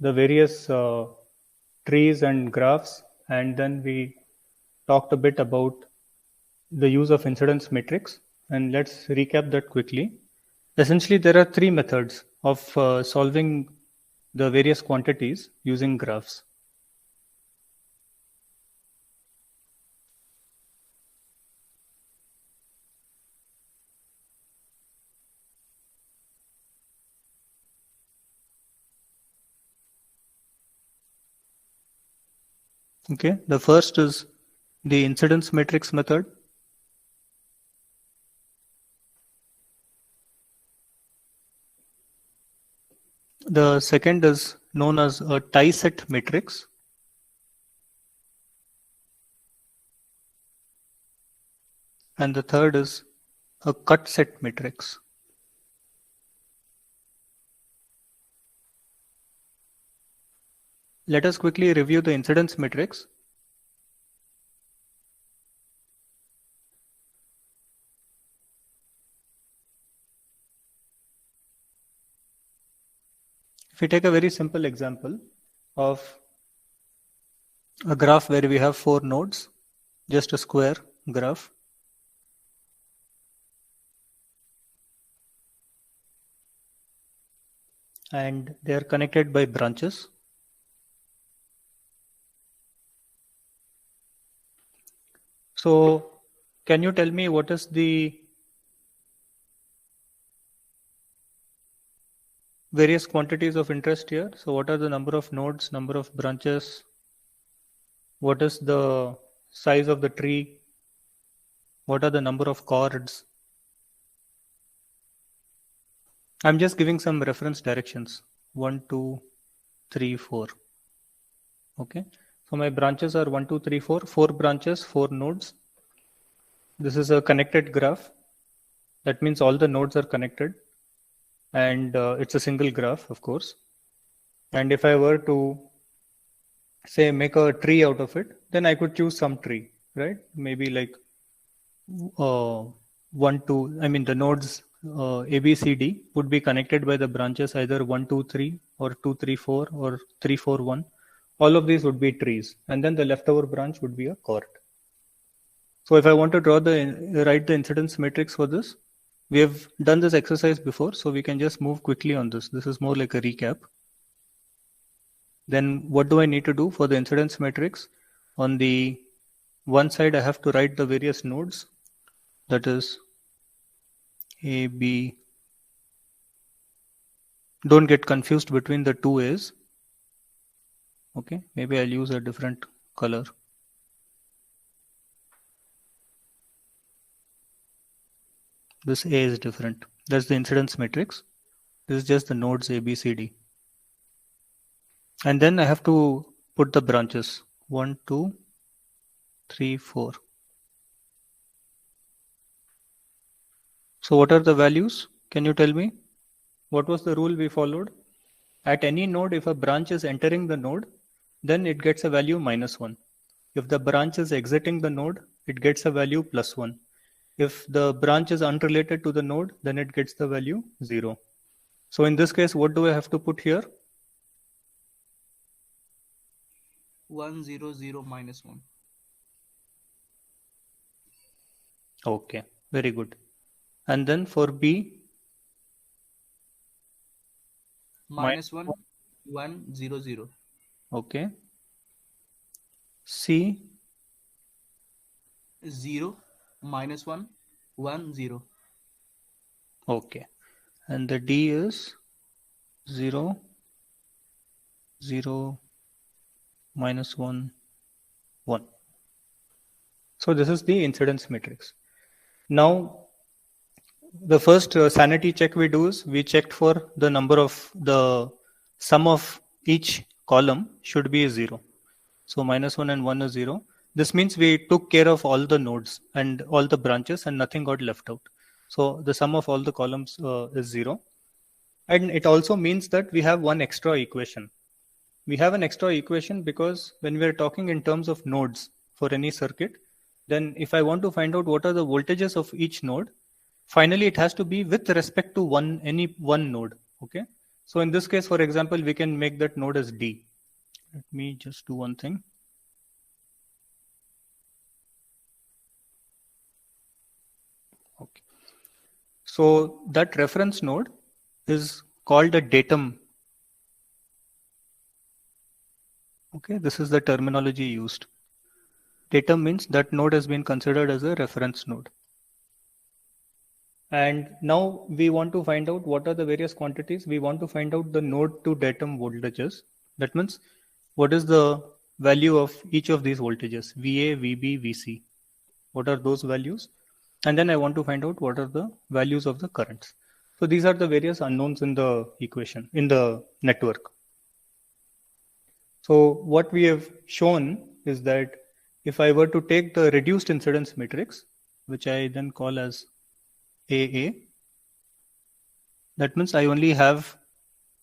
the various trees and graphs, and then we talked a bit about the use of incidence matrix. And let's recap that quickly. Essentially, there are three methods of solving the various quantities using graphs. Okay, the first is the incidence matrix method. The second is known as a tie set matrix. And the third is a cut set matrix. Let us quickly review the incidence matrix. If we take a very simple example of a graph where we have 4 nodes, just a square graph. And they are connected by branches. So can you tell me what is the various quantities of interest here? So what are the number of nodes, number of branches? What is the size of the tree? What are the number of chords? I'm just giving some reference directions. 1, 2, 3, 4. Okay. So my branches are 1, 2, 3, 4. 4 branches, 4 nodes. This is a connected graph. That means all the nodes are connected. And it's a single graph, of course. And if I were to say make a tree out of it, then I could choose some tree, right? Maybe like 1, 2, I mean the nodes A, B, C, D would be connected by the branches either 1, 2, 3 or 2, 3, 4 or 3, 4, 1. All of these would be trees. And then the leftover branch would be a chord. So if I want to write the incidence matrix for this, we have done this exercise before, so we can just move quickly on this. This is more like a recap. Then what do I need to do for the incidence matrix? On the one side, I have to write the various nodes. That is A, B. Don't get confused between the two A's. Okay, maybe I'll use a different color. This A is different. That's the incidence matrix. This is just the nodes A, B, C, D. And then I have to put the branches 1, 2, 3, 4. So what are the values? Can you tell me? What was the rule we followed? At any node, if a branch is entering the node, then it gets a value -1. If the branch is exiting the node, it gets a value +1. If the branch is unrelated to the node, then it gets the value 0. So in this case, what do I have to put here? 1, 0, 0, -1. Okay, very good. And then for B? -1, 1, 0, 0. Okay. C? 0, -1, 1, 0. Okay. And the D is 0, 0, -1, 1. So this is the incidence matrix. Now, the first sanity check we do is we checked for the number of the sum of each column should be 0. So -1 and 1 is 0. This means we took care of all the nodes and all the branches and nothing got left out. So the sum of all the columns is 0. And it also means that we have one extra equation. We have an extra equation because when we are talking in terms of nodes for any circuit, then if I want to find out what are the voltages of each node, finally it has to be with respect to any one node. Okay. So in this case, for example, we can make that node as D. Let me just do one thing. Okay. So that reference node is called a datum. Okay, this is the terminology used. Datum means that node has been considered as a reference node. And now we want to find out what are the various quantities. We want to find out the node to datum voltages. That means what is the value of each of these voltages, VA, VB, VC. What are those values? And then I want to find out what are the values of the currents. So these are the various unknowns in the equation, in the network. So what we have shown is that if I were to take the reduced incidence matrix, which I then call as AA, that means I only have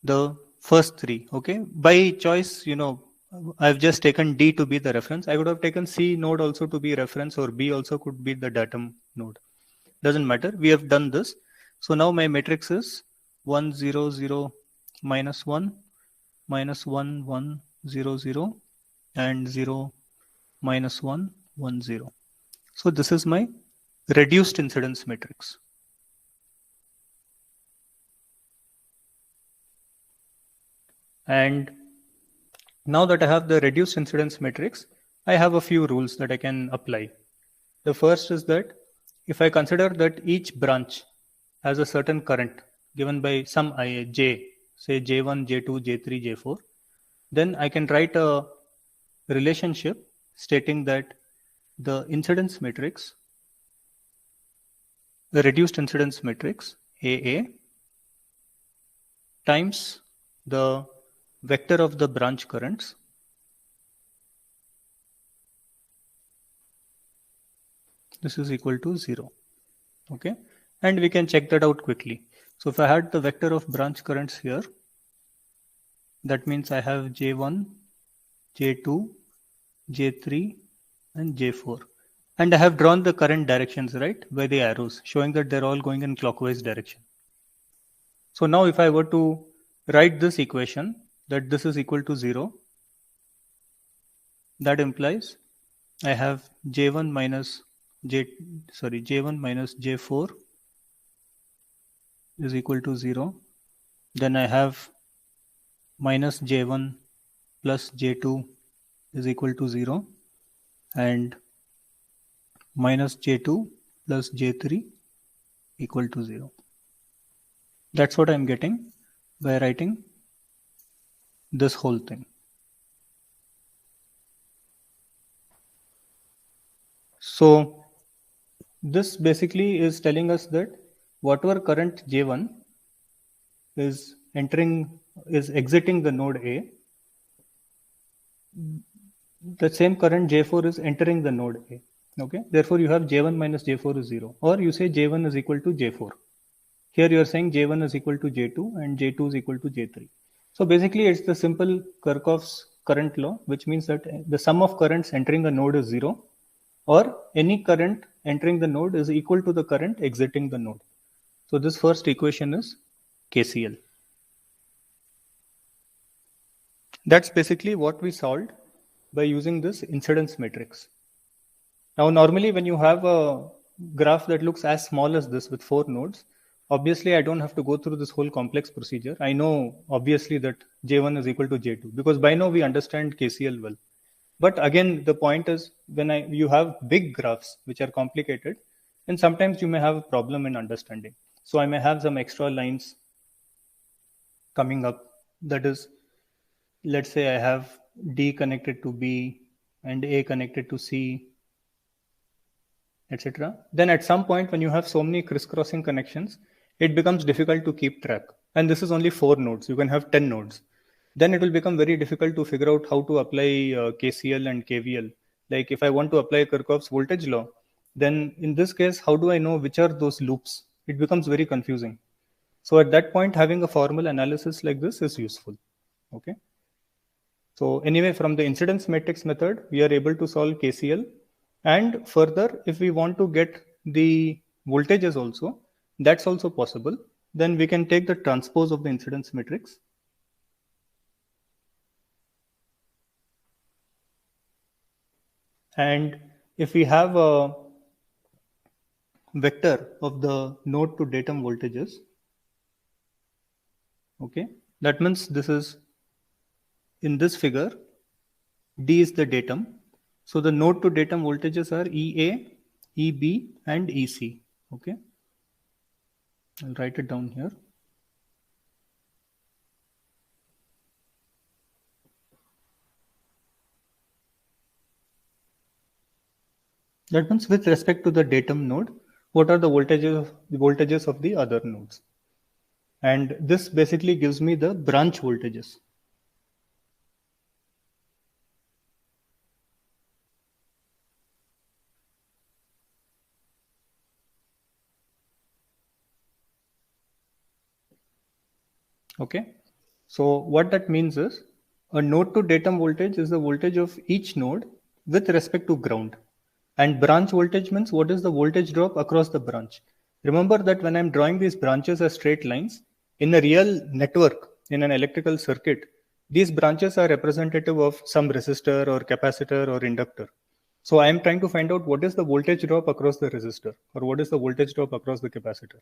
the first three. Okay, by choice, I've just taken D to be the reference. I would have taken C node also to be reference, or B also could be the datum node. Doesn't matter. We have done this. So now my matrix is 1 0 0 minus 1 minus 1 1 0 0 and 0 minus 1 1 0. So this is my reduced incidence matrix. And now that I have the reduced incidence matrix, I have a few rules that I can apply. The first is that if I consider that each branch has a certain current given by some IA, J, say J1, J2, J3, J4, then I can write a relationship stating that the incidence matrix, the reduced incidence matrix, AA, times the vector of the branch currents this is equal to 0. Okay, and we can check that out quickly. So if I had the vector of branch currents here, that means I have J1, J2, J3 and J4, and I have drawn the current directions, right, by the arrows, showing that they're all going in clockwise direction. So now if I were to write this equation, that this is equal to 0, that implies I have J1 minus J4 is equal to 0. Then I have minus J1 plus J2 is equal to 0, and minus J2 plus J3 equal to 0. That's what I'm getting by writing this whole thing. So this basically is telling us that whatever current J1 is exiting the node A, the same current J4 is entering the node A. Okay, therefore you have J1 minus J4 is 0, or you say J1 is equal to J4. Here you are saying J1 is equal to J2 and J2 is equal to J3. So basically it's the simple Kirchhoff's current law, which means that the sum of currents entering a node is 0, or any current entering the node is equal to the current exiting the node. So this first equation is KCL. That's basically what we solved by using this incidence matrix. Now normally when you have a graph that looks as small as this with 4 nodes, obviously I don't have to go through this whole complex procedure. I know obviously that J1 is equal to J2 because by now we understand KCL well. But again, the point is when you have big graphs which are complicated, and sometimes you may have a problem in understanding. So I may have some extra lines coming up. That is, let's say I have D connected to B and A connected to C, etc. Then at some point when you have so many crisscrossing connections, it becomes difficult to keep track. And this is only 4 nodes. You can have 10 nodes. Then it will become very difficult to figure out how to apply KCL and KVL. Like if I want to apply Kirchhoff's voltage law, then in this case, how do I know which are those loops? It becomes very confusing. So at that point, having a formal analysis like this is useful. Okay. So anyway, from the incidence matrix method, we are able to solve KCL. And further, if we want to get the voltages also, that's also possible. then we can take the transpose of the incidence matrix. And if we have a vector of the node to datum voltages, okay, that means this is, in this figure, D is the datum. So the node to datum voltages are EA, EB, and EC. Okay, I'll write it down here. That means with respect to the datum node, what are the voltages of the other nodes? And this basically gives me the branch voltages. Okay, so what that means is a node to datum voltage is the voltage of each node with respect to ground. And branch voltage means what is the voltage drop across the branch. Remember that when I'm drawing these branches as straight lines, in a real network, in an electrical circuit, these branches are representative of some resistor or capacitor or inductor. So I am trying to find out what is the voltage drop across the resistor or what is the voltage drop across the capacitor.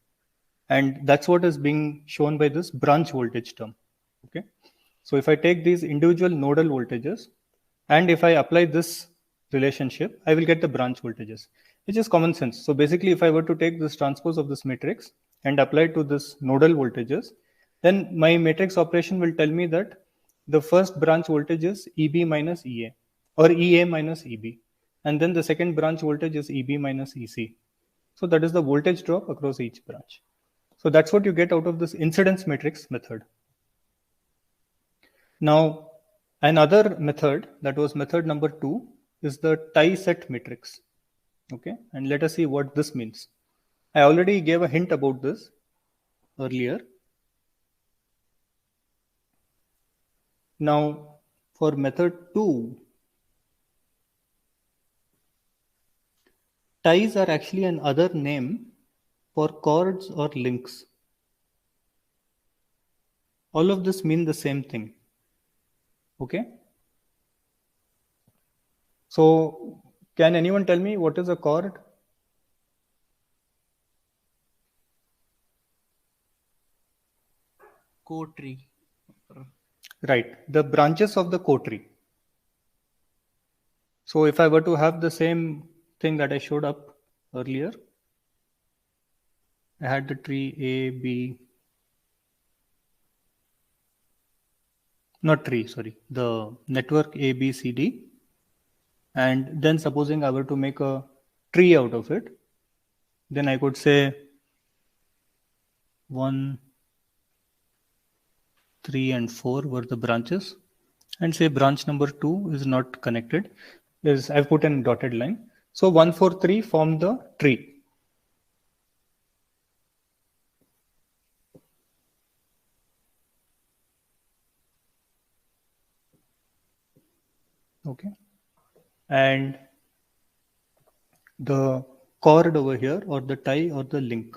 And that's what is being shown by this branch voltage term. Okay. So if I take these individual nodal voltages and if I apply this relationship, I will get the branch voltages, which is common sense. So basically, if I were to take this transpose of this matrix and apply to this nodal voltages, then my matrix operation will tell me that the first branch voltage is EB minus EA or EA minus EB. And then the second branch voltage is EB minus EC. So that is the voltage drop across each branch. So that's what you get out of this incidence matrix method. Now, another method, that was method number 2, is the tie set matrix. Okay, and let us see what this means. I already gave a hint about this earlier. Now, for method 2, ties are actually another name for cords or links. All of this mean the same thing. Okay. So can anyone tell me what is a cord? Core tree. Right, the branches of the core tree. So if I were to have the same thing that I showed up earlier, I had the tree A, B, not tree, sorry, the network A, B, C, D. And then supposing I were to make a tree out of it, then I could say 1, 3, and 4 were the branches. And say branch number 2 is not connected. I've put in dotted line. So 1, 4, 3 form the tree. Okay. And the cord over here, or the tie or the link.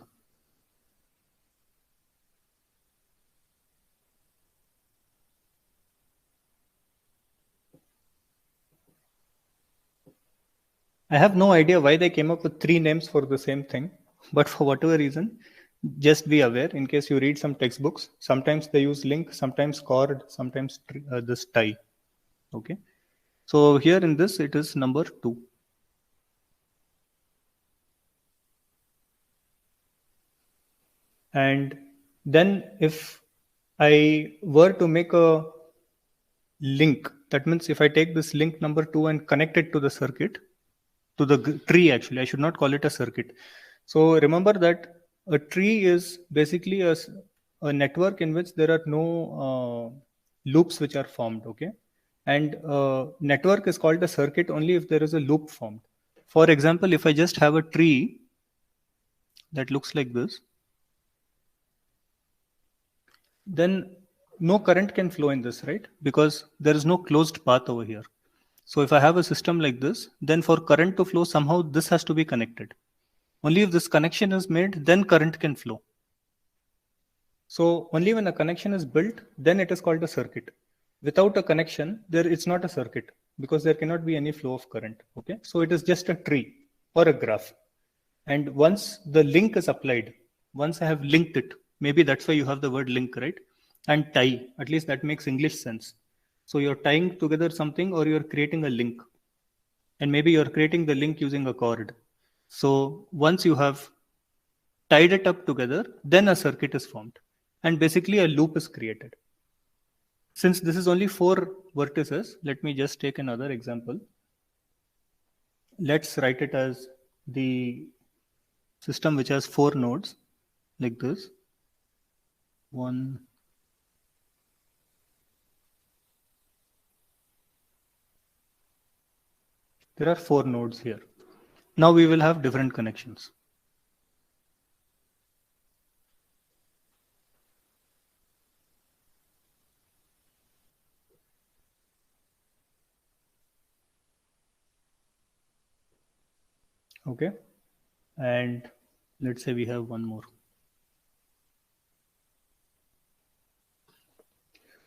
I have no idea why they came up with 3 names for the same thing, but for whatever reason, just be aware in case you read some textbooks. Sometimes they use link, sometimes cord, sometimes this tie. Okay. So here in this, it is number 2. And then if I were to make a link, that means if I take this link number 2 and connect it to the circuit, to the tree, actually, I should not call it a circuit. So remember that a tree is basically a network in which there are no loops which are formed. Okay. And network is called a circuit only if there is a loop formed. For example, if I just have a tree that looks like this, then no current can flow in this, right? Because there is no closed path over here. So if I have a system like this, then for current to flow, somehow this has to be connected. Only if this connection is made, then current can flow. So only when a connection is built, then it is called a circuit. Without a connection, it's not a circuit because there cannot be any flow of current. Okay, so it is just a tree or a graph. And once the link is applied, once I have linked it, maybe that's why you have the word link, right? And tie, at least that makes English sense. So you're tying together something or you're creating a link. And maybe you're creating the link using a cord. So once you have tied it up together, then a circuit is formed. And basically a loop is created. Since this is only 4 vertices, let me just take another example. Let's write it as the system which has 4 nodes like this. 1, there are 4 nodes here. Now we will have different connections. Okay, and let's say we have one more.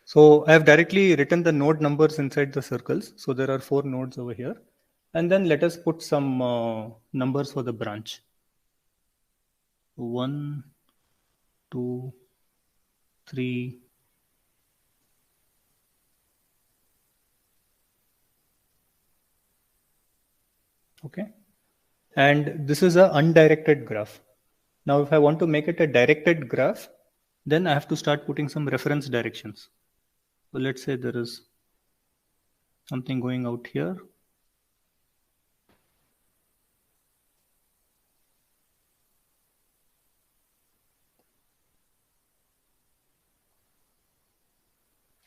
So I have directly written the node numbers inside the circles. So there are 4 nodes over here. And then let us put some numbers for the branch. 1, 2, 3. Okay. And this is a undirected graph. Now, if I want to make it a directed graph, then I have to start putting some reference directions. So let's say there is something going out here.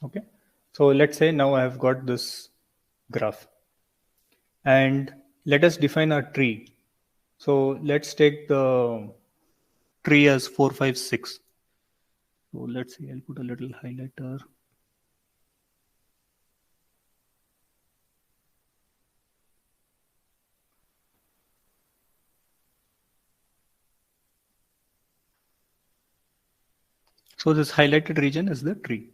Okay. So let's say now I have got this graph. And let us define our tree. So let's take the tree as 4, 5, 6. So let's see, I'll put a little highlighter. So this highlighted region is the tree.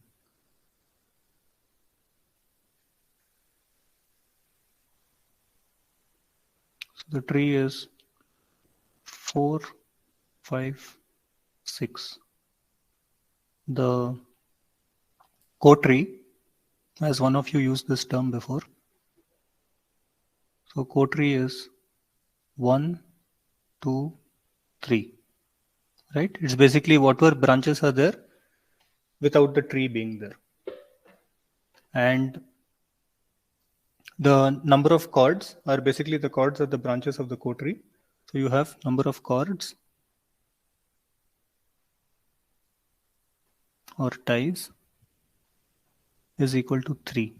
So the tree is 4, 5, 6. The co-tree, as one of you used this term before. So co-tree is 1, 2, 3. Right? It's basically whatever branches are there without the tree being there. And the number of cords are basically the cords are the branches of the co-tree. So you have number of cords or ties is equal to 3.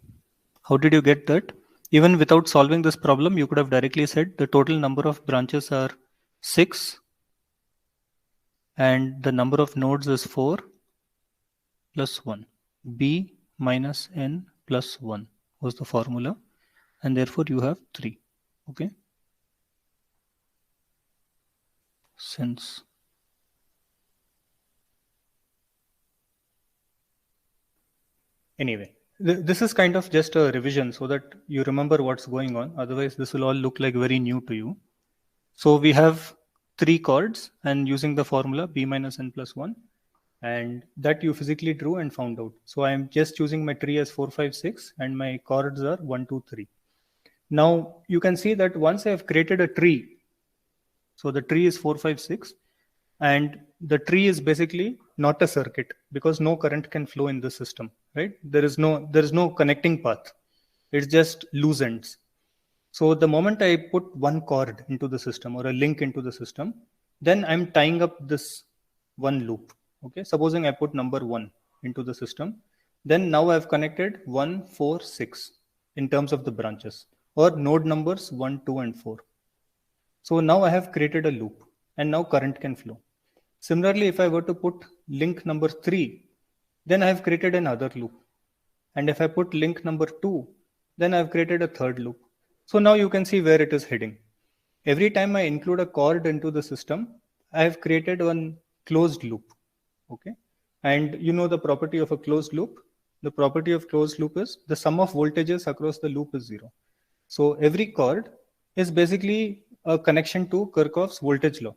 How did you get that? Even without solving this problem, you could have directly said the total number of branches are 6 and the number of nodes is 4 plus 1. B minus n plus 1 was the formula, and therefore you have 3. Okay. Since anyway, this is kind of just a revision so that you remember what's going on. Otherwise, this will all look like very new to you. So we have 3 chords, and using the formula b minus n plus 1, and that you physically drew and found out. So I'm just choosing my tree as 4, 5, 6, and my chords are 1, 2, 3. Now you can see that once I have created a tree, so the tree is 4, 5, 6, and the tree is basically not a circuit because no current can flow in the system, right? There is no connecting path. It's just loose ends. So the moment I put one cord into the system or a link into the system, then I'm tying up this one loop. Okay, supposing I put number 1 into the system, then now I've connected 1, 4, 6 in terms of the branches or node numbers 1, 2, and 4. So now I have created a loop and now current can flow. Similarly, if I were to put link number 3, then I have created another loop. And if I put link number 2, then I've created a third loop. So now you can see where it is heading. Every time I include a cord into the system, I have created one closed loop. Okay. And you know the property of a closed loop. The property of closed loop is the sum of voltages across the loop is 0. So every chord is basically a connection to Kirchhoff's voltage law.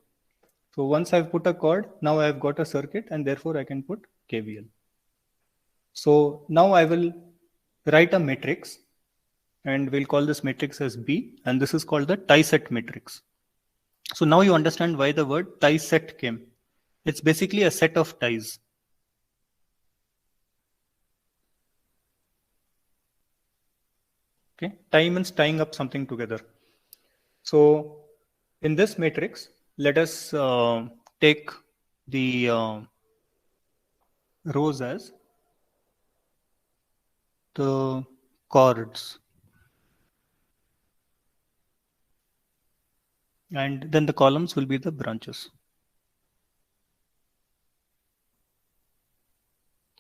So once I've put a chord, now I've got a circuit, and therefore I can put KVL. So now I will write a matrix, and we'll call this matrix as B, and this is called the tie-set matrix. So now you understand why the word tie-set came. It's basically a set of ties. Okay, tie means tying up something together. So in this matrix, let us take the rows as the chords, and then the columns will be the branches.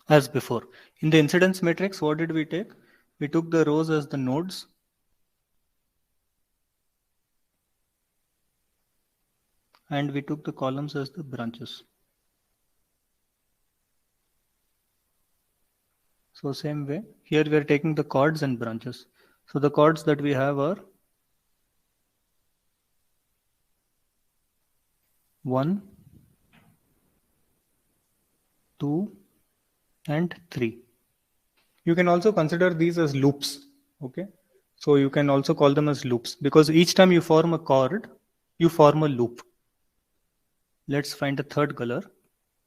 As before, in the incidence matrix, what did we take? We took the rows as the nodes, and we took the columns as the branches. So same way, here we are taking the chords and branches. So the chords that we have are 1, 2, and 3. You can also consider these as loops. Okay, so you can also call them as loops, because each time you form a chord, you form a loop. Let's find a third color.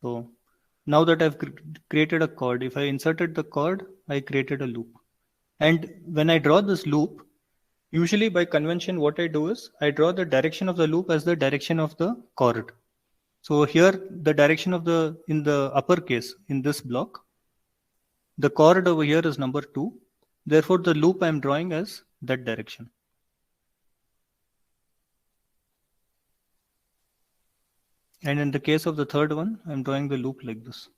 So now that I've created a chord, if I inserted the chord, I created a loop. And when I draw this loop, usually by convention, what I do is I draw the direction of the loop as the direction of the chord. So here, the direction of in the uppercase in this block, the chord over here is number 2. Therefore, the loop I'm drawing as that direction. And in the case of the third one, I'm drawing the loop like this.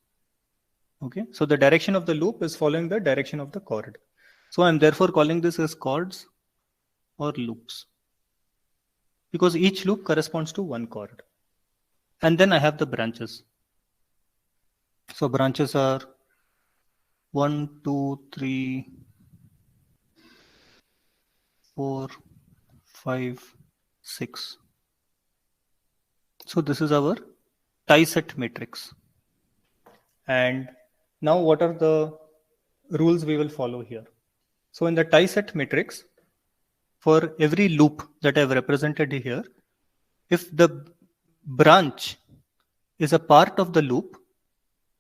Okay, so the direction of the loop is following the direction of the chord. So I'm therefore calling this as chords or loops, because each loop corresponds to one chord. And then I have the branches. So branches are 1, 2, 3, 4, 5, 6. So this is our tie-set matrix. And now what are the rules we will follow here? So in the tie-set matrix, for every loop that I've represented here, if the branch is a part of the loop,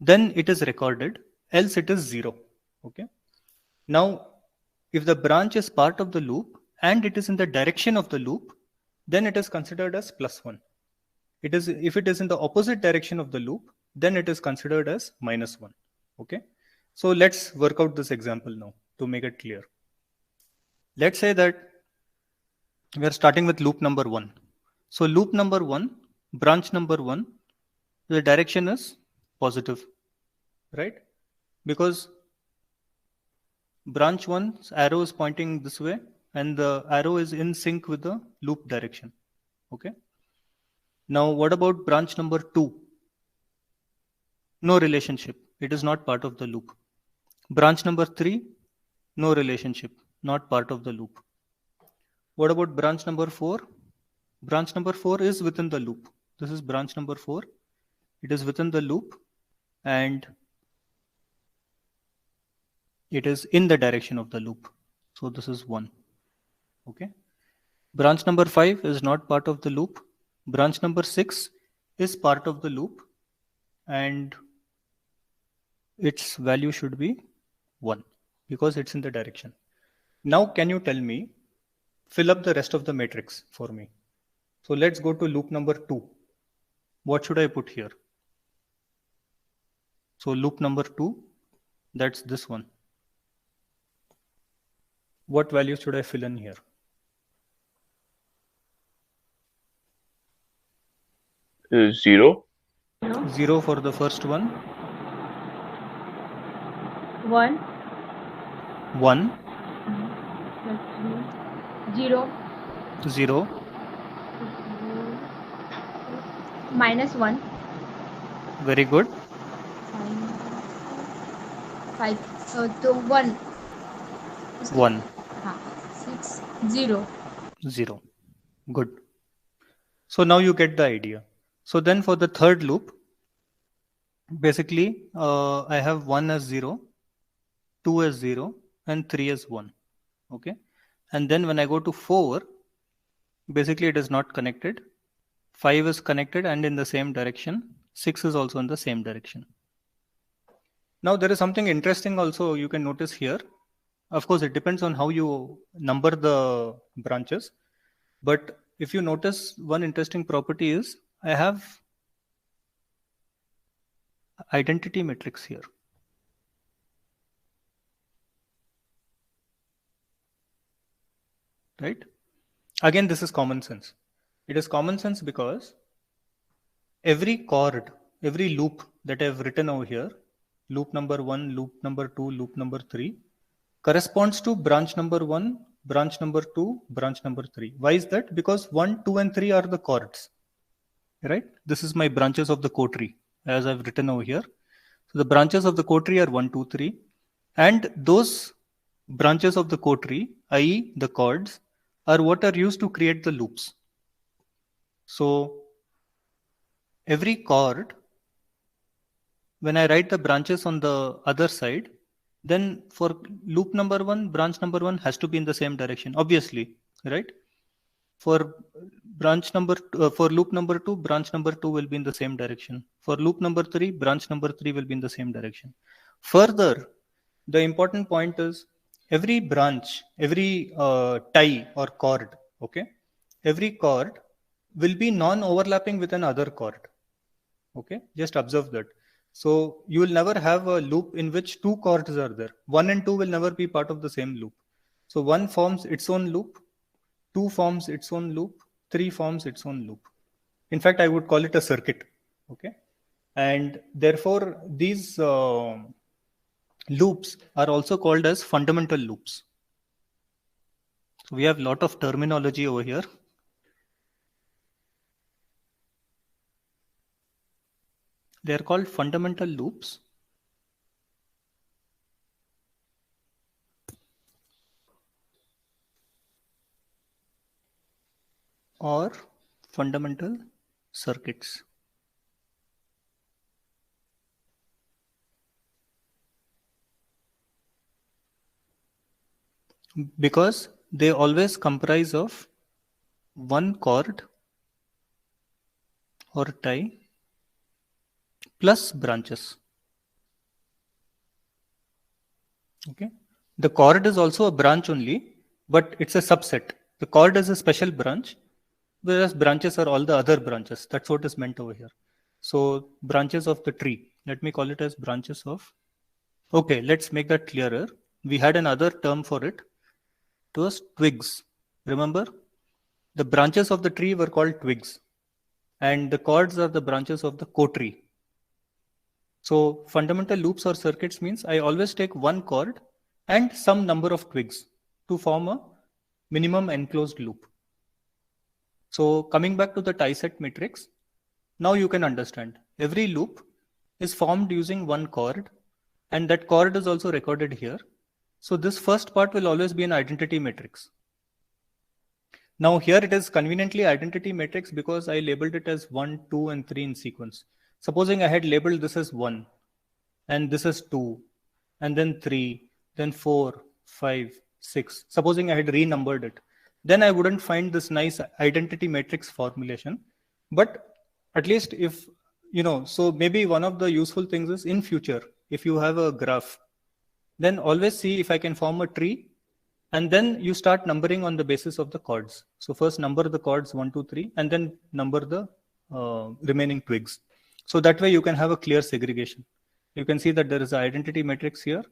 then it is recorded, else it is 0. Okay. Now, if the branch is part of the loop and it is in the direction of the loop, then it is considered as +1. If it is in the opposite direction of the loop, then it is considered as -1. Okay. So let's work out this example now to make it clear. Let's say that we are starting with loop number 1. So loop number 1, branch number 1, the direction is positive, right? Because branch 1's arrow is pointing this way, and the arrow is in sync with the loop direction. Okay. Now, what about branch number 2? No relationship. It is not part of the loop. Branch number 3, no relationship, not part of the loop. What about branch number 4? Branch number 4 is within the loop. This is branch number 4. It is within the loop and it is in the direction of the loop. So this is 1. Okay. Branch number 5 is not part of the loop. Branch number 6 is part of the loop and its value should be 1 because it's in the direction. Now, can you tell me, fill up the rest of the matrix for me. So let's go to loop number 2. What should I put here? So loop number 2, that's this one. What value should I fill in here? 0. 0 for the first one. 1. 1. 0. 0. -1. Very good. 5 तो 1 1 हाँ 6 0 0. Good. So now you get the idea. So then for the third loop, basically I have 1 as 0, 2 as 0, and 3 as 1. Okay. And then when I go to 4, basically it is not connected. 5 is connected and in the same direction. 6 is also in the same direction. Now there is something interesting also you can notice here. Of course, it depends on how you number the branches. But if you notice, one interesting property is I have identity matrix here. Right? Again, this is common sense. It is common sense because every chord, every loop that I've written over here, loop number 1, loop number 2, loop number 3, corresponds to branch number 1, branch number 2, branch number 3. Why is that? Because 1, 2, and 3 are the chords. Right? This is my branches of the chord tree, as I've written over here. So the branches of the chord tree are 1, 2, 3. And those branches of the chord tree, i.e. the chords, are what are used to create the loops. So every chord, when I write the branches on the other side, then for loop number 1, branch number 1 has to be in the same direction, obviously, right? For branch number for loop number 2, branch number 2 will be in the same direction. For loop number 3, branch number 3 will be in the same direction. Further, the important point is every branch, every tie or chord, okay, every chord will be non-overlapping with another chord. Okay, just observe that. So you will never have a loop in which two chords are there. 1 and 2 will never be part of the same loop. So 1 forms its own loop, 2 forms its own loop, 3 forms its own loop. In fact, I would call it a circuit. Okay, and therefore these loops are also called as fundamental loops. So we have a lot of terminology over here. They are called fundamental loops. Or fundamental circuits. Because they always comprise of one chord or tie plus branches. Okay. The chord is also a branch only, but it's a subset. The chord is a special branch, whereas branches are all the other branches. That's what is meant over here. So branches of the tree. Let me call it as branches of. Okay, let's make that clearer. We had another term for it. It was twigs. Remember? The branches of the tree were called twigs. And the chords are the branches of the chord tree. So fundamental loops or circuits means I always take one chord and some number of twigs to form a minimum enclosed loop. So coming back to the tie set matrix, now you can understand. Every loop is formed using one chord, and that chord is also recorded here. So this first part will always be an identity matrix. Now here it is conveniently identity matrix because I labeled it as 1, 2, and 3 in sequence. Supposing I had labeled this as 1, and this as 2, and then 3, then 4, 5, 6. Supposing I had renumbered it, then I wouldn't find this nice identity matrix formulation. But at least if, so maybe one of the useful things is in future, if you have a graph, then always see if I can form a tree, and then you start numbering on the basis of the chords. So first number the chords 1, 2, 3, and then number the remaining twigs. So that way you can have a clear segregation. You can see that there is an identity matrix here.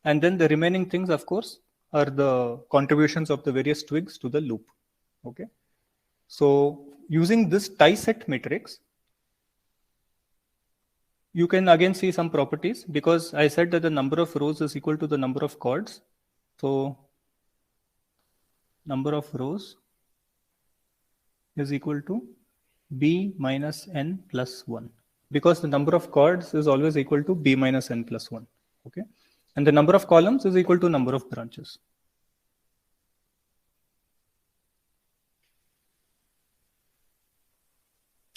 And then the remaining things, of course, are the contributions of the various twigs to the loop. Okay. So using this tie set matrix, you can again see some properties because I said that the number of rows is equal to the number of chords. So number of rows is equal to b minus n plus 1 because the number of chords is always equal to b minus n plus 1. Okay. And the number of columns is equal to number of branches.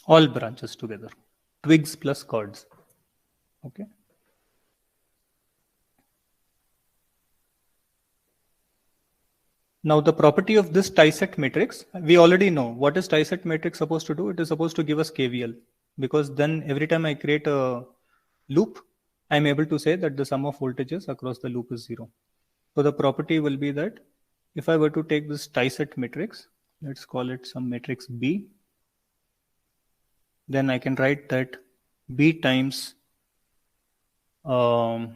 All branches together, twigs plus cords. Okay. Now the property of this tie-set matrix, we already know. What is tie-set matrix supposed to do? It is supposed to give us KVL, because then every time I create a loop, I'm able to say that the sum of voltages across the loop is 0. So the property will be that if I were to take this tie-set matrix, let's call it some matrix B, then I can write that B times the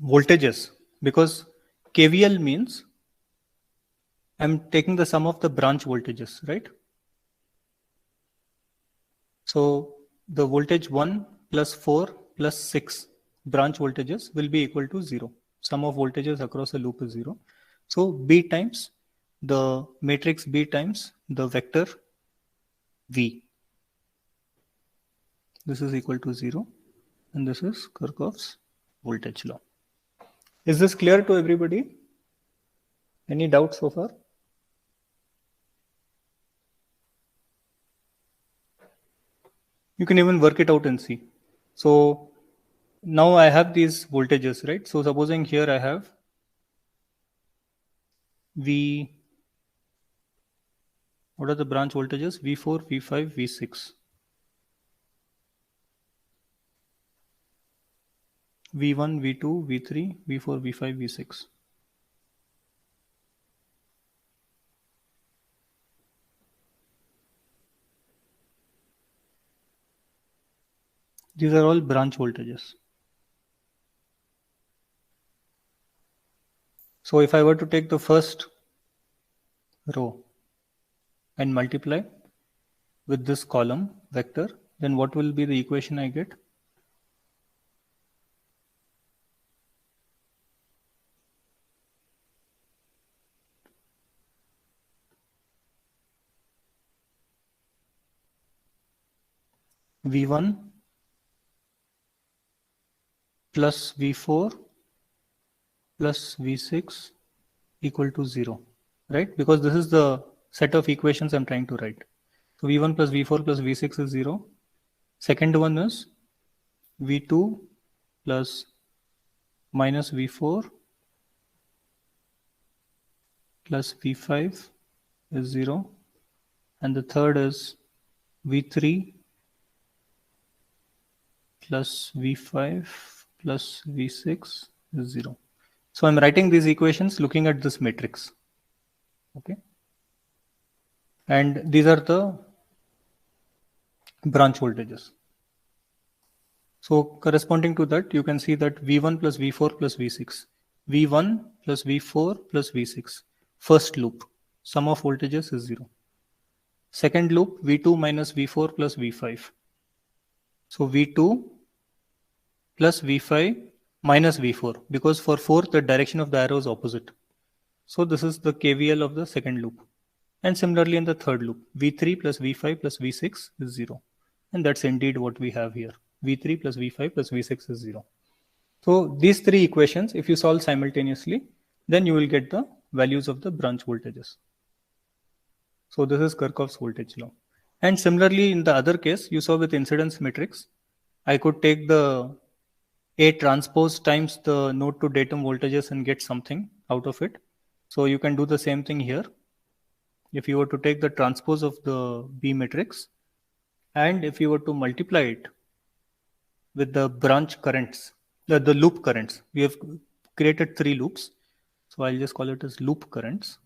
voltages, because KVL means I'm taking the sum of the branch voltages, right? So the voltage 1 plus 4 plus 6 branch voltages will be equal to 0. Sum of voltages across a loop is 0. So B times the matrix B times the vector V. This is equal to 0, and this is Kirchhoff's voltage law. Is this clear to everybody? Any doubts so far? You can even work it out and see. So now I have these voltages, right? So supposing here I have V, what are the branch voltages? V4, V5, V6. V1, V2, V3, V4, V5, V6. These are all branch voltages. So if I were to take the first row and multiply with this column vector, then what will be the equation I get? V1 plus V4 plus V6 equal to 0, right? Because this is the set of equations I'm trying to write. So V1 plus V4 plus V6 is 0. Second one is V2 plus minus V4 plus V5 is 0. And the third is V3 plus V5 plus V6 is 0. So I'm writing these equations looking at this matrix. Okay. And these are the branch voltages. So corresponding to that, you can see that V1 plus V4 plus V6. V1 plus V4 plus V6. First loop, sum of voltages is 0. Second loop, V2 minus V4 plus V5. So V2 plus V5 minus V4, because for 4 the direction of the arrow is opposite. So this is the KVL of the second loop. And similarly in the third loop, V3 plus V5 plus V6 is 0. And that's indeed what we have here. V3 plus V5 plus V6 is 0. So these three equations, if you solve simultaneously, then you will get the values of the branch voltages. So this is Kirchhoff's voltage law. And similarly in the other case, you saw with incidence matrix, I could take the A transpose times the node to datum voltages and get something out of it. So you can do the same thing here. If you were to take the transpose of the B matrix, and if you were to multiply it with the branch currents, the loop currents, we have created 3 loops. So I'll just call it as loop currents.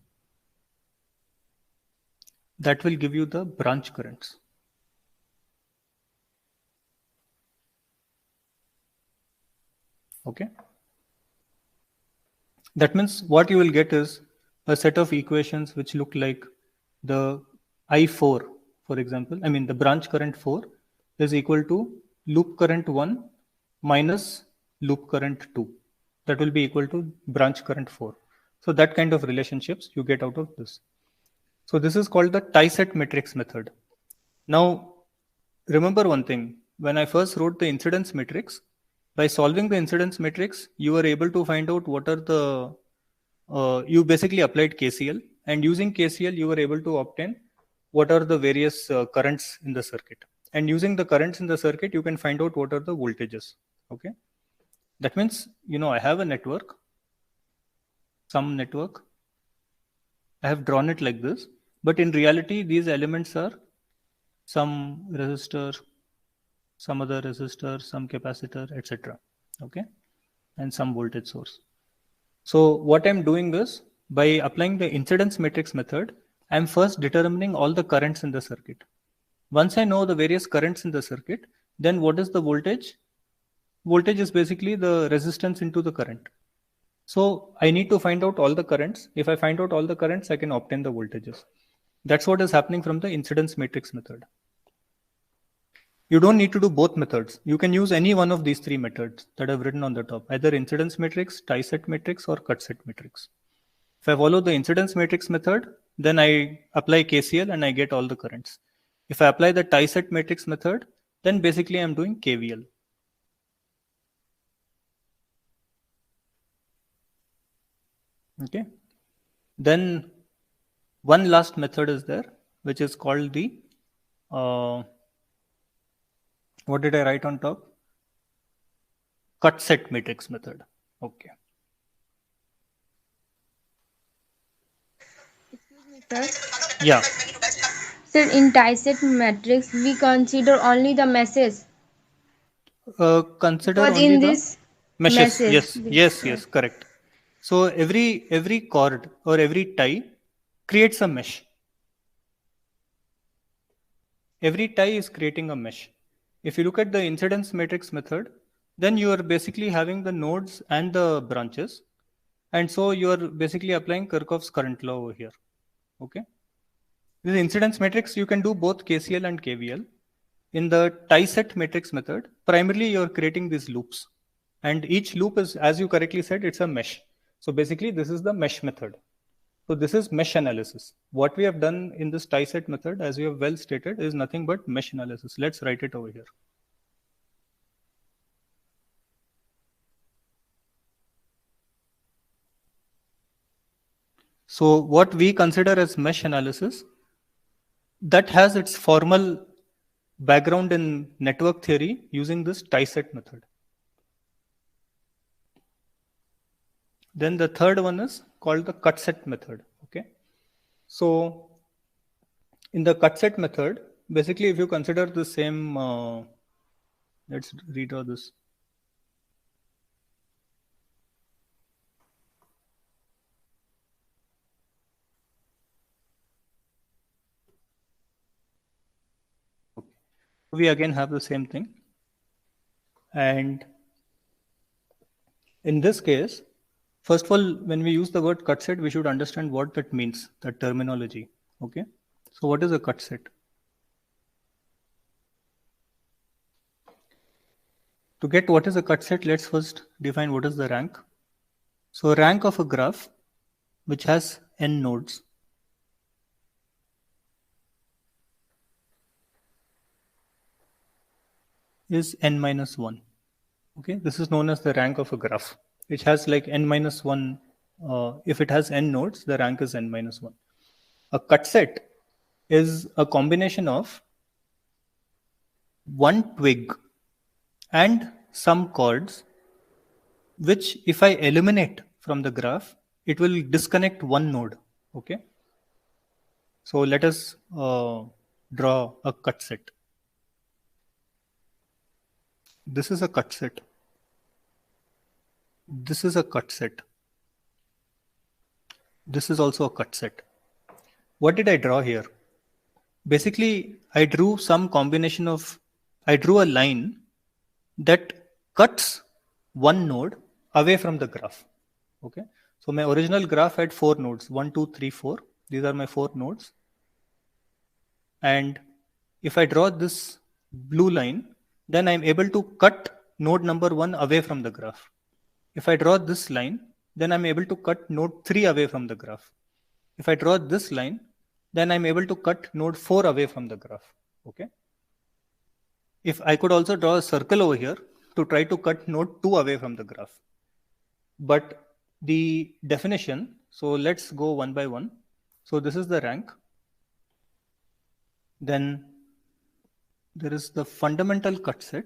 That will give you the branch currents. Okay. That means what you will get is a set of equations which look like the I4, for example, I mean the branch current 4 is equal to loop current 1 minus loop current 2. That will be equal to branch current 4. So that kind of relationships you get out of this. So this is called the tie-set matrix method. Now, remember one thing. When I first wrote the incidence matrix, by solving the incidence matrix, you were able to find out what are the, you basically applied KCL, and using KCL, you were able to obtain what are the various currents in the circuit. And using the currents in the circuit, you can find out what are the voltages. Okay. That means, I have a network, some network. I have drawn it like this, but in reality, these elements are some resistor, some other resistor, some capacitor, etc. Okay, and some voltage source. So what I'm doing is, by applying the incidence matrix method, I'm first determining all the currents in the circuit. Once I know the various currents in the circuit, then what is the voltage? Voltage is basically the resistance into the current. So I need to find out all the currents. If I find out all the currents, I can obtain the voltages. That's what is happening from the incidence matrix method. You don't need to do both methods. You can use any one of these three methods that I've written on the top, either incidence matrix, tie-set matrix, or cut-set matrix. If I follow the incidence matrix method, then I apply KCL and I get all the currents. If I apply the tie-set matrix method, then basically I'm doing KVL. Okay. Then one last method is there, which is called the, what did I write on top? Cut-set matrix method. Okay. Excuse me, sir. Yeah. Sir, in tie-set matrix, we consider only the meshes. Consider But only in the this meshes. meshes, Yes, correct. So every cord or every tie creates a mesh. Every tie is creating a mesh. If you look at the incidence matrix method, then you are basically having the nodes and the branches. And so you are basically applying Kirchhoff's current law over here. Okay. With the incidence matrix, you can do both KCL and KVL. In the tie-set matrix method, primarily you're creating these loops. And each loop is, as you correctly said, it's a mesh. So basically, this is the mesh method. So this is mesh analysis. What we have done in this tie-set method, as you have well stated, is nothing but mesh analysis. Let's write it over here. So what we consider as mesh analysis, that has its formal background in network theory using this tie-set method. Then the third one is called the cut-set method. Okay. So in the cut-set method, basically if you consider the same, let's redraw this. Okay. We again have the same thing. And in this case, first of all, when we use the word cut set, we should understand what that means, that terminology. Okay. So what is a cut set? To get what is a cut set, let's first define what is the rank. So rank of a graph which has n nodes is n minus 1. Okay, this is known as the rank of a graph. It has like n minus 1. If it has n nodes, the rank is n minus 1. A cut set is a combination of one twig and some chords, which if I eliminate from the graph, it will disconnect one node. Okay. So let us draw a cut set. This is a cut set. This is a cut set. This is also a cut set. What did I draw here? Basically, I drew some combination of, I drew a line that cuts one node away from the graph. Okay. So my original graph had 4 nodes, 1, 2, 3, 4. These are my 4 nodes. And if I draw this blue line, then I'm able to cut node number 1 away from the graph. If I draw this line, then I'm able to cut node 3 away from the graph. If I draw this line, then I'm able to cut node 4 away from the graph. Okay. If I could also draw a circle over here, to try to cut node 2 away from the graph. But the definition, so let's go one by one. So this is the rank. Then there is the fundamental cut set.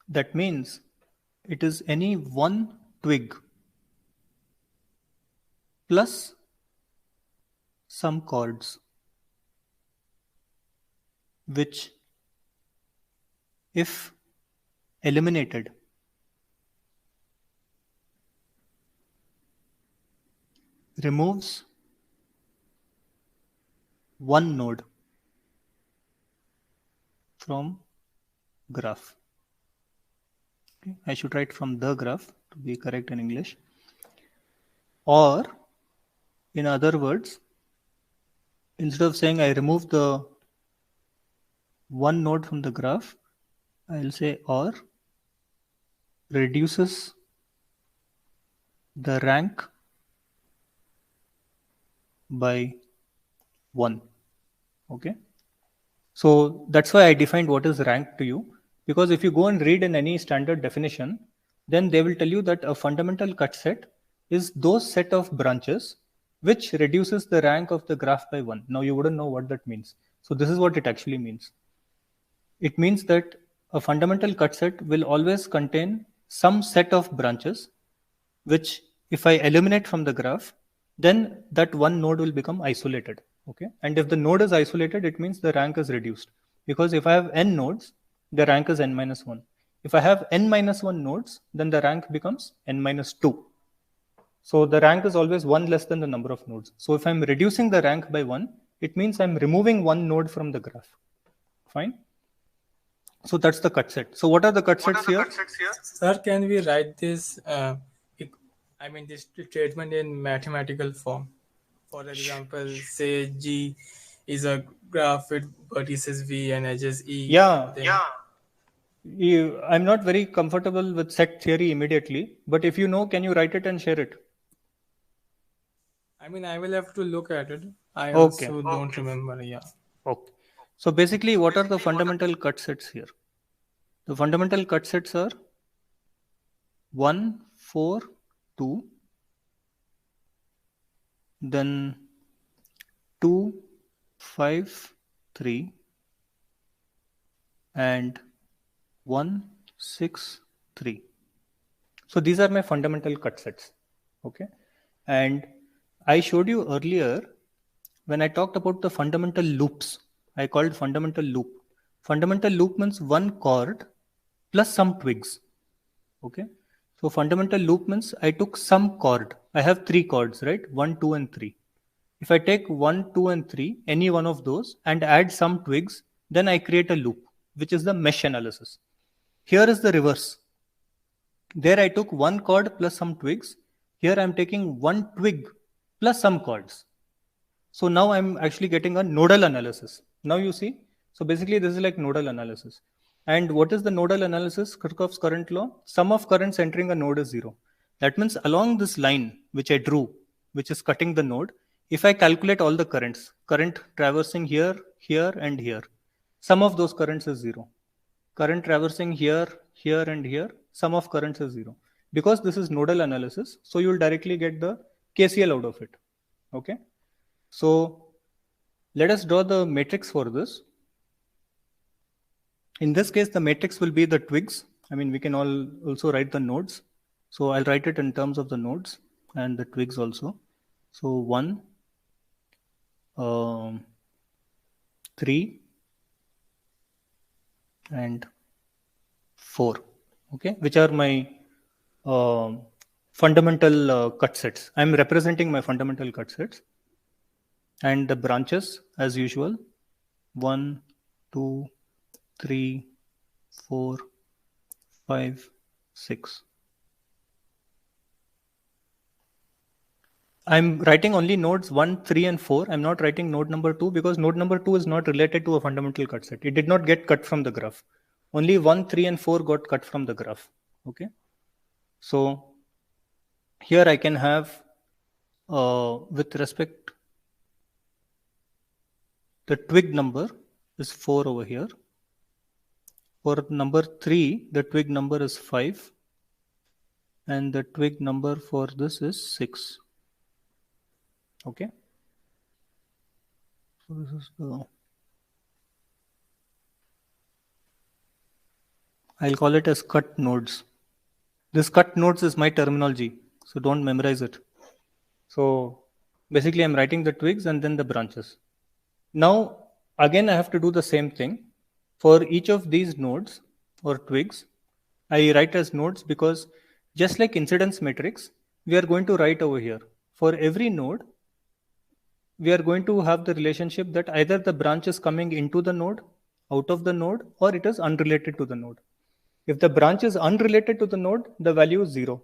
That means it is any one twig plus some chords, which, if eliminated, removes one node from graph. Okay, I should write from the graph to be correct in English. Or, in other words, instead of saying I remove the one node from the graph, I'll say or reduces the rank by 1. Okay, so that's why I defined what is rank to you, because if you go and read in any standard definition, then they will tell you that a fundamental cut set is those set of branches which reduces the rank of the graph by 1. Now you wouldn't know what that means. So this is what it actually means. It means that a fundamental cut set will always contain some set of branches which, if I eliminate from the graph, then that one node will become isolated. Okay, and if the node is isolated, it means the rank is reduced, because if I have n nodes, the rank is n minus 1. If I have n minus 1 nodes, then the rank becomes n minus 2. So the rank is always 1 less than the number of nodes. So if I'm reducing the rank by 1, it means I'm removing one node from the graph. Fine. So that's the cut set. So what are the cut sets here? Sir, can we write this, this statement in mathematical form? For example, say G is a graph with vertices V and edges E. Yeah. I'm not very comfortable with set theory immediately, but if you know, can you write it and share it? I will have to look at it. I Okay. also don't remember. Yeah. Okay. So basically, what are the fundamental cut sets here? The fundamental cut sets are 1, 4, 2, then 2, 5, 3, and 1, 6, 3. So these are my fundamental cut sets. Okay. And I showed you earlier when I talked about the fundamental loops, I called fundamental loop. Fundamental loop means one chord plus some twigs. Okay. So fundamental loop means I took some chord. I have 3 chords, right? 1, 2, and 3. If I take 1, 2, and 3, any one of those, and add some twigs, then I create a loop, which is the mesh analysis. Here is the reverse. There I took one chord plus some twigs. Here I'm taking one twig plus some chords. So now I'm actually getting a nodal analysis. Now you see. So basically this is like nodal analysis. And what is the nodal analysis? Kirchhoff's current law. Sum of currents entering a node is 0. That means along this line which I drew, which is cutting the node, if I calculate all the currents, current traversing here, here, and here, sum of those currents is 0. Current traversing here, here, and here, sum of currents is 0. Because this is nodal analysis, so you will directly get the KCL out of it. Okay. So let us draw the matrix for this. In this case, the matrix will be the twigs. We can also write the nodes. So I'll write it in terms of the nodes and the twigs also. So 1, 3, and 4. Okay, which are my fundamental cut sets. I'm representing my fundamental cut sets. And the branches, as usual, 1, 2, 3, 4, 5, 6. I'm writing only nodes 1, 3, and 4. I'm not writing node number 2 because node number 2 is not related to a fundamental cut set. It did not get cut from the graph. Only 1, 3, and 4 got cut from the graph. Okay. So here I can have with respect, the twig number is 4 over here. For number 3, the twig number is 5. And the twig number for this is 6. Okay. So this is the, I'll call it as cut nodes. This cut nodes is my terminology, so don't memorize it. So basically I'm writing the twigs and then the branches. Now again I have to do the same thing. For each of these nodes or twigs, I write as nodes because just like incidence matrix, we are going to write over here. For every node, we are going to have the relationship that either the branch is coming into the node, out of the node, or it is unrelated to the node. If the branch is unrelated to the node, the value is 0.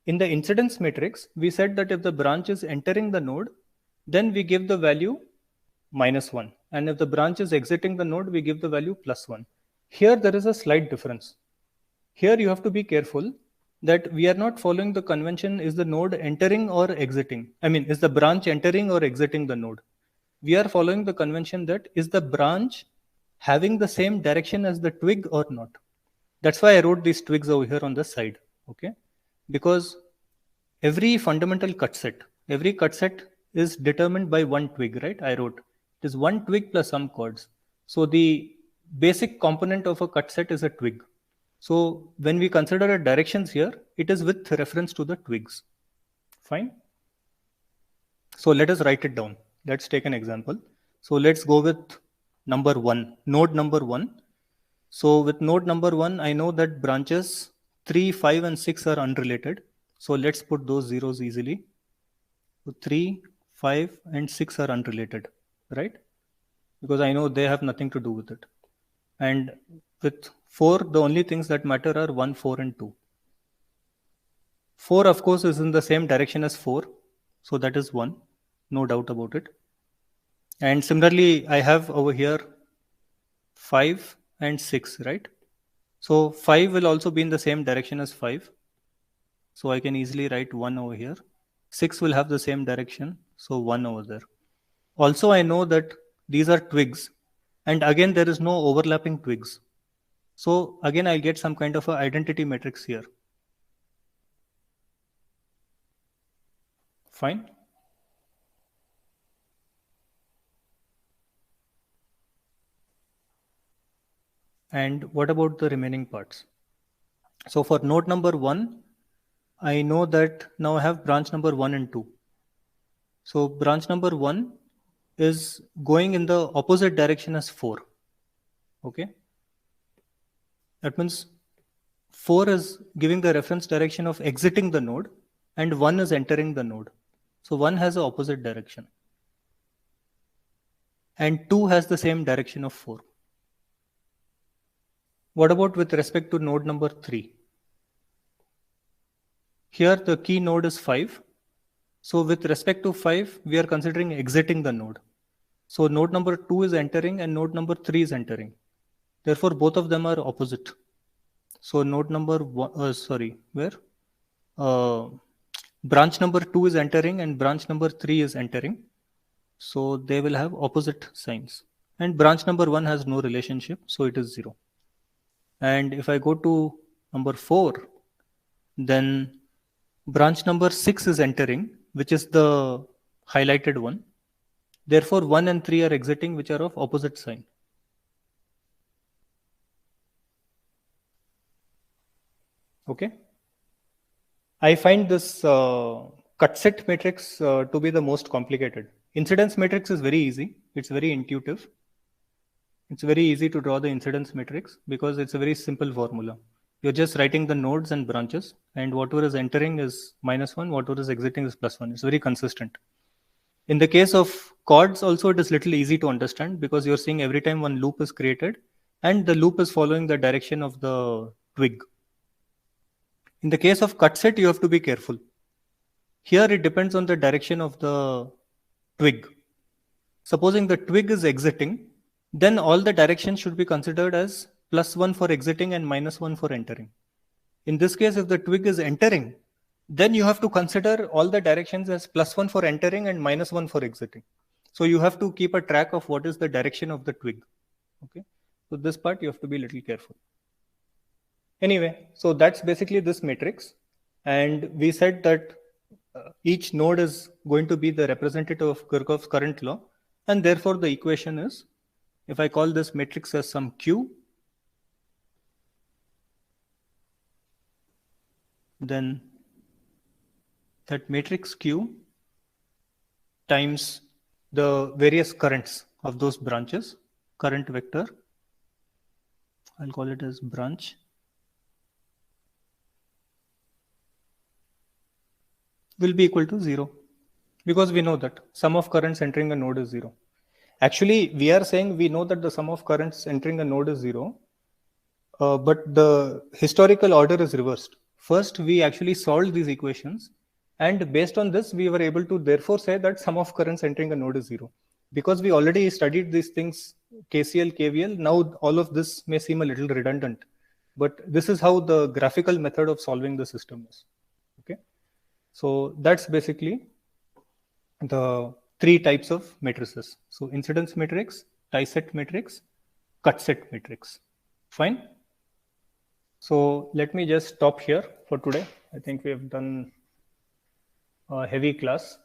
In the incidence matrix, we said that if the branch is entering the node, then we give the value -1. And if the branch is exiting the node, we give the value +1. Here, there is a slight difference. Here, you have to be careful that we are not following the convention, is the node entering or exiting? I mean, is the branch entering or exiting the node? We are following the convention that is the branch having the same direction as the twig or not? That's why I wrote these twigs over here on the side, okay? Because every fundamental cut set is determined by one twig, right? I wrote it is one twig plus some chords. So the basic component of a cut set is a twig. So when we consider directions here, it is with reference to the twigs. Fine. So let us write it down. Let's take an example. So let's go with number 1, node number 1. So with node number 1, I know that branches 3, 5, and 6 are unrelated. So let's put those zeros easily. So 3, 5, and 6 are unrelated, right? Because I know they have nothing to do with it. And with 4, the only things that matter are 1, 4, and 2. 4, of course, is in the same direction as 4. So that is 1, no doubt about it. And similarly, I have over here 5 and 6, right? So 5 will also be in the same direction as 5. So I can easily write 1 over here. 6 will have the same direction, so 1 over there. Also, I know that these are twigs. And again, there is no overlapping twigs. So again, I'll get some kind of an identity matrix here. Fine. And what about the remaining parts? So for node number 1, I know that now I have branch number 1 and 2. So branch number 1 is going in the opposite direction as 4. Okay. That means 4 is giving the reference direction of exiting the node and 1 is entering the node. So 1 has the opposite direction. And 2 has the same direction of 4. What about with respect to node number 3? Here the key node is 5. So with respect to 5, we are considering exiting the node. So node number 2 is entering and node number 3 is entering. Therefore, both of them are opposite. So node number 1, branch number 2 is entering and branch number 3 is entering. So they will have opposite signs. And branch number 1 has no relationship, so it is 0. And if I go to number 4, then branch number 6 is entering, which is the highlighted one. Therefore, 1 and 3 are exiting, which are of opposite sign. Okay. I find this cut set matrix to be the most complicated. Incidence matrix is very easy. It's very intuitive. It's very easy to draw the incidence matrix because it's a very simple formula. You're just writing the nodes and branches, and whatever is entering is -1, whatever is exiting is +1. It's very consistent. In the case of chords also, it is little easy to understand because you're seeing every time one loop is created and the loop is following the direction of the twig. In the case of cut set, you have to be careful. Here it depends on the direction of the twig. Supposing the twig is exiting, then all the directions should be considered as +1 for exiting and -1 for entering. In this case, if the twig is entering, then you have to consider all the directions as +1 for entering and -1 for exiting. So you have to keep a track of what is the direction of the twig. Okay, so this part you have to be a little careful. Anyway, so that's basically this matrix. And we said that each node is going to be the representative of Kirchhoff's current law. And therefore the equation is, if I call this matrix as some Q, then that matrix Q times the various currents of those branches, current vector, I'll call it as branch, will be equal to 0, because we know that sum of currents entering a node is 0. Actually, we are saying we know that the sum of currents entering a node is 0, but the historical order is reversed. First, we actually solved these equations, and based on this, we were able to therefore say that sum of currents entering a node is 0. Because we already studied these things, KCL, KVL, now all of this may seem a little redundant, but this is how the graphical method of solving the system is. Okay, so that's basically the 3 types of matrices. So incidence matrix, tie set matrix, cut set matrix. Fine. So let me just stop here for today. I think we have done a heavy class.